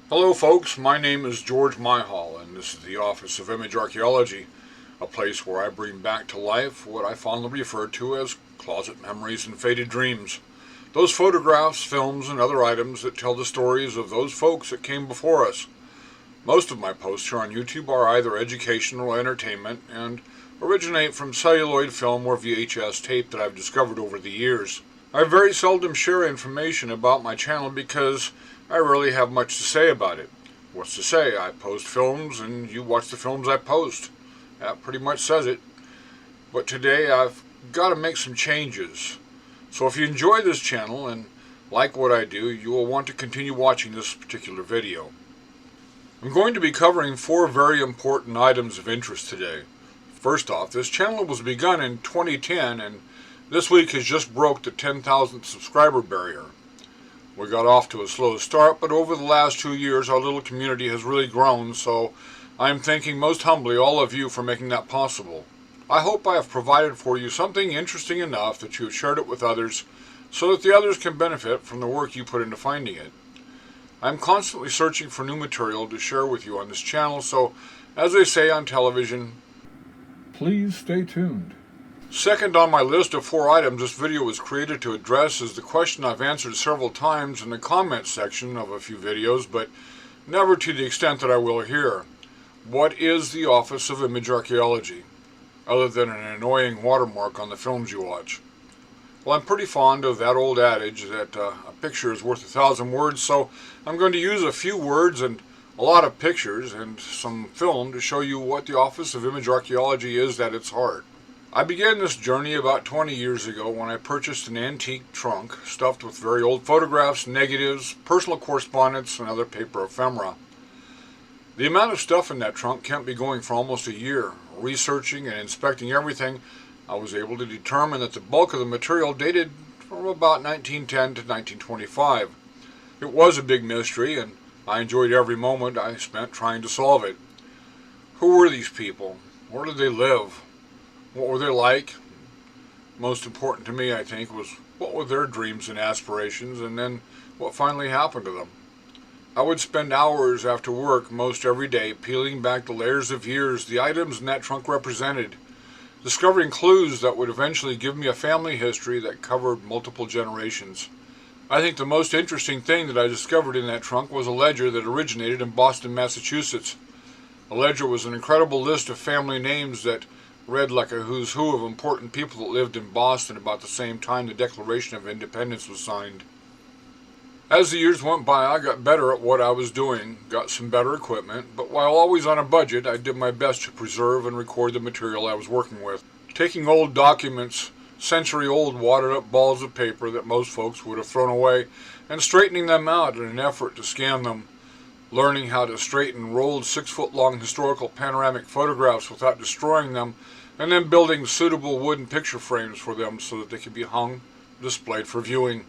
Hello folks, my name is George Myhall and this is the Office of Image Archaeology, a place where I bring back to life what I fondly refer to as closet memories and faded dreams. Those photographs, films, and other items that tell the stories of those folks that came before us. Most of my posts here on YouTube are either educational or entertainment and originate from celluloid film or VHS tape that I've discovered over the years. I very seldom share information about my channel because I rarely have much to say about it. What's to say? I post films and you watch the films I post. That pretty much says it. But today I've got to make some changes. So if you enjoy this channel and like what I do, you will want to continue watching this particular video. I'm going to be covering 4 very important items of interest today. First off, this channel was begun in 2010 and this week has just broke the 10,000 subscriber barrier. We got off to a slow start, but over the last 2 years our little community has really grown, so I am thanking most humbly all of you for making that possible. I hope I have provided for you something interesting enough that you have shared it with others so that the others can benefit from the work you put into finding it. I am constantly searching for new material to share with you on this channel, so as they say on television, please stay tuned. Second on my list of 4 items this video was created to address is the question I've answered several times in the comment section of a few videos, but never to the extent that I will here. What is the Office of Image Archaeology, other than an annoying watermark on the films you watch? Well, I'm pretty fond of that old adage that a picture is worth 1,000 words, so I'm going to use a few words and a lot of pictures and some film to show you what the Office of Image Archaeology is at its heart. I began this journey about 20 years ago when I purchased an antique trunk stuffed with very old photographs, negatives, personal correspondence, and other paper ephemera. The amount of stuff in that trunk kept me going for almost a year. Researching and inspecting everything, I was able to determine that the bulk of the material dated from about 1910 to 1925. It was a big mystery, and I enjoyed every moment I spent trying to solve it. Who were these people? Where did they live? What were they like? Most important to me, I think, was what were their dreams and aspirations, and then what finally happened to them. I would spend hours after work most every day peeling back the layers of years the items in that trunk represented, discovering clues that would eventually give me a family history that covered multiple generations. I think the most interesting thing that I discovered in that trunk was a ledger that originated in Boston, Massachusetts. A ledger was an incredible list of family names that read like a who's who of important people that lived in Boston about the same time the Declaration of Independence was signed. As the years went by, I got better at what I was doing, got some better equipment, but while always on a budget, I did my best to preserve and record the material I was working with. Taking old documents, century-old watered-up balls of paper that most folks would have thrown away, and straightening them out in an effort to scan them, learning how to straighten rolled 6-foot-long historical panoramic photographs without destroying them, and then building suitable wooden picture frames for them so that they could be hung, displayed for viewing.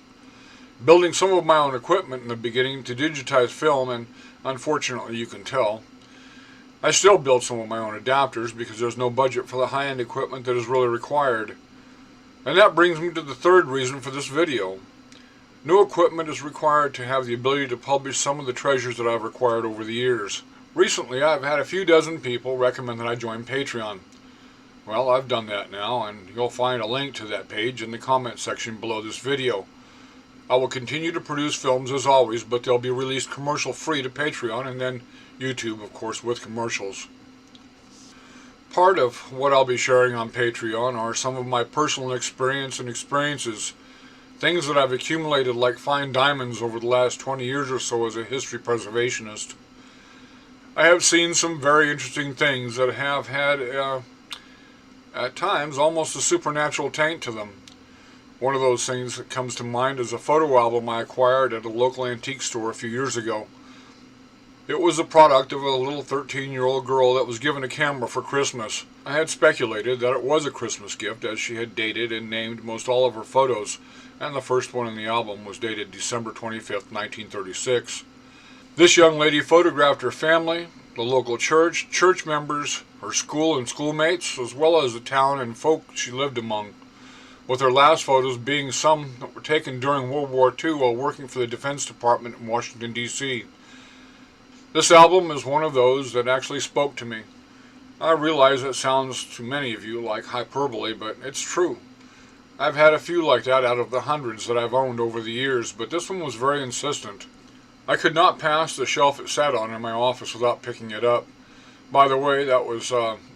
Building some of my own equipment in the beginning to digitize film, and unfortunately you can tell. I still build some of my own adapters because there's no budget for the high-end equipment that is really required. And that brings me to the third reason for this video. New equipment is required to have the ability to publish some of the treasures that I've acquired over the years. Recently, I've had a few dozen people recommend that I join Patreon. Well, I've done that now, and you'll find a link to that page in the comment section below this video. I will continue to produce films as always, but they'll be released commercial-free to Patreon and then YouTube, of course, with commercials. Part of what I'll be sharing on Patreon are some of my personal experiences, things that I've accumulated like fine diamonds over the last 20 years or so as a history preservationist. I have seen some very interesting things that have had, at times, almost a supernatural taint to them. One of those things that comes to mind is a photo album I acquired at a local antique store a few years ago. It was the product of a little 13-year-old girl that was given a camera for Christmas. I had speculated that it was a Christmas gift as she had dated and named most all of her photos, and the first one in the album was dated December 25th, 1936. This young lady photographed her family, the local church, church members, her school and schoolmates, as well as the town and folk she lived among, with her last photos being some that were taken during World War II while working for the Defense Department in Washington, D.C. This album is one of those that actually spoke to me. I realize it sounds to many of you like hyperbole, but it's true. I've had a few like that out of the hundreds that I've owned over the years, but this one was very insistent. I could not pass the shelf it sat on in my office without picking it up. By the way, that was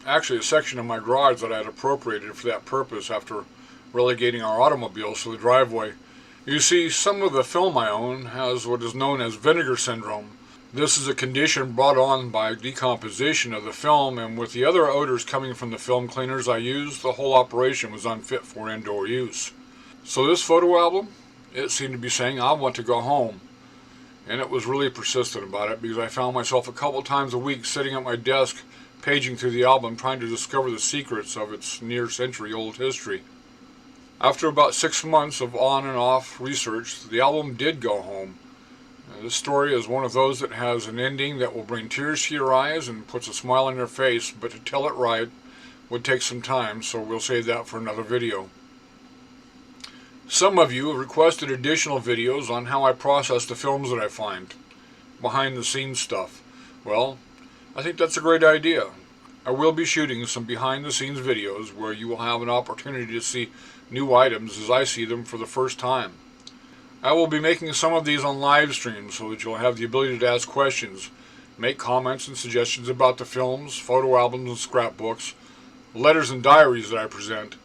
actually a section of my garage that I had appropriated for that purpose after relegating our automobiles to the driveway. You see, some of the film I own has what is known as vinegar syndrome. This is a condition brought on by decomposition of the film, and with the other odors coming from the film cleaners I used, the whole operation was unfit for indoor use. So this photo album, it seemed to be saying, I want to go home. And it was really persistent about it because I found myself a couple times a week sitting at my desk paging through the album trying to discover the secrets of its near-century-old history. After about 6 months of on and off research, the album did go home. This story is one of those that has an ending that will bring tears to your eyes and puts a smile on your face, but to tell it right would take some time, so we'll save that for another video. Some of you have requested additional videos on how I process the films that I find, behind the scenes stuff. Well, I think that's a great idea. I will be shooting some behind the scenes videos where you will have an opportunity to see new items as I see them for the first time. I will be making some of these on live streams so that you'll have the ability to ask questions, make comments and suggestions about the films, photo albums and scrapbooks, letters and diaries that I present.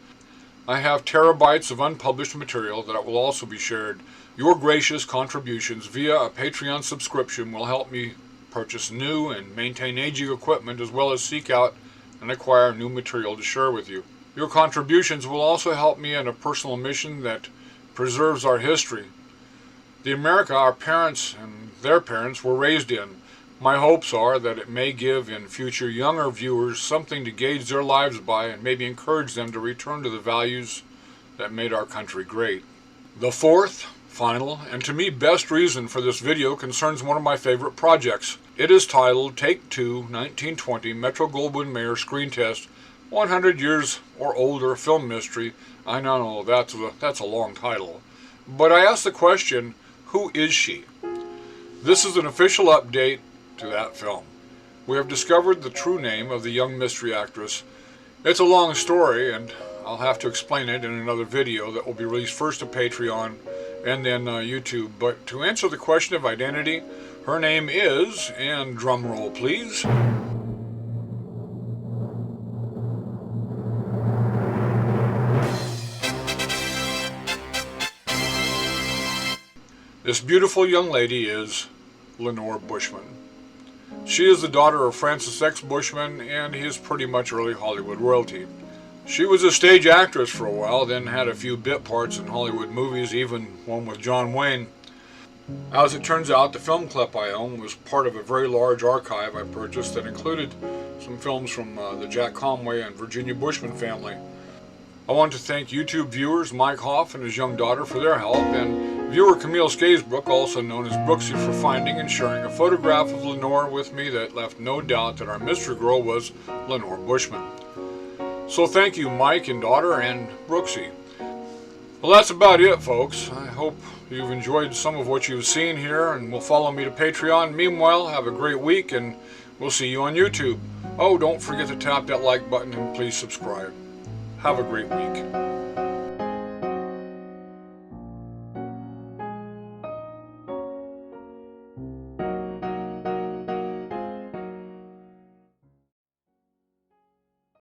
I have terabytes of unpublished material that will also be shared. Your gracious contributions via a Patreon subscription will help me purchase new and maintain aging equipment as well as seek out and acquire new material to share with you. Your contributions will also help me in a personal mission that preserves our history. The America our parents and their parents were raised in. My hopes are that it may give in future younger viewers something to gauge their lives by and maybe encourage them to return to the values that made our country great. The fourth, final, and to me best reason for this video concerns one of my favorite projects. It is titled Take Two 1920 Metro-Goldwyn-Mayer Screen Test 100 Years or Older Film Mystery. I know that's a long title. But I asked the question, who is she? This is an official update to that film. We have discovered the true name of the young mystery actress. It's a long story, and I'll have to explain it in another video that will be released first to Patreon and then YouTube. But to answer the question of identity, her name is, and drum roll please, this beautiful young lady is Lenore Bushman. She is the daughter of Francis X. Bushman, and he is pretty much early Hollywood royalty. She was a stage actress for a while, then had a few bit parts in Hollywood movies, even one with John Wayne. As it turns out, the film clip I own was part of a very large archive I purchased that included some films from the Jack Conway and Virginia Bushman family. I want to thank YouTube viewers Mike Hoff and his young daughter for their help, and viewer Camille Skaysbrook, also known as Brooksy, for finding and sharing a photograph of Lenore with me that left no doubt that our mystery girl was Lenore Bushman. So thank you, Mike and daughter, and Brooksy. Well, that's about it, folks. I hope you've enjoyed some of what you've seen here and will follow me to Patreon. Meanwhile, have a great week, and we'll see you on YouTube. Oh, don't forget to tap that like button and please subscribe. Have a great week.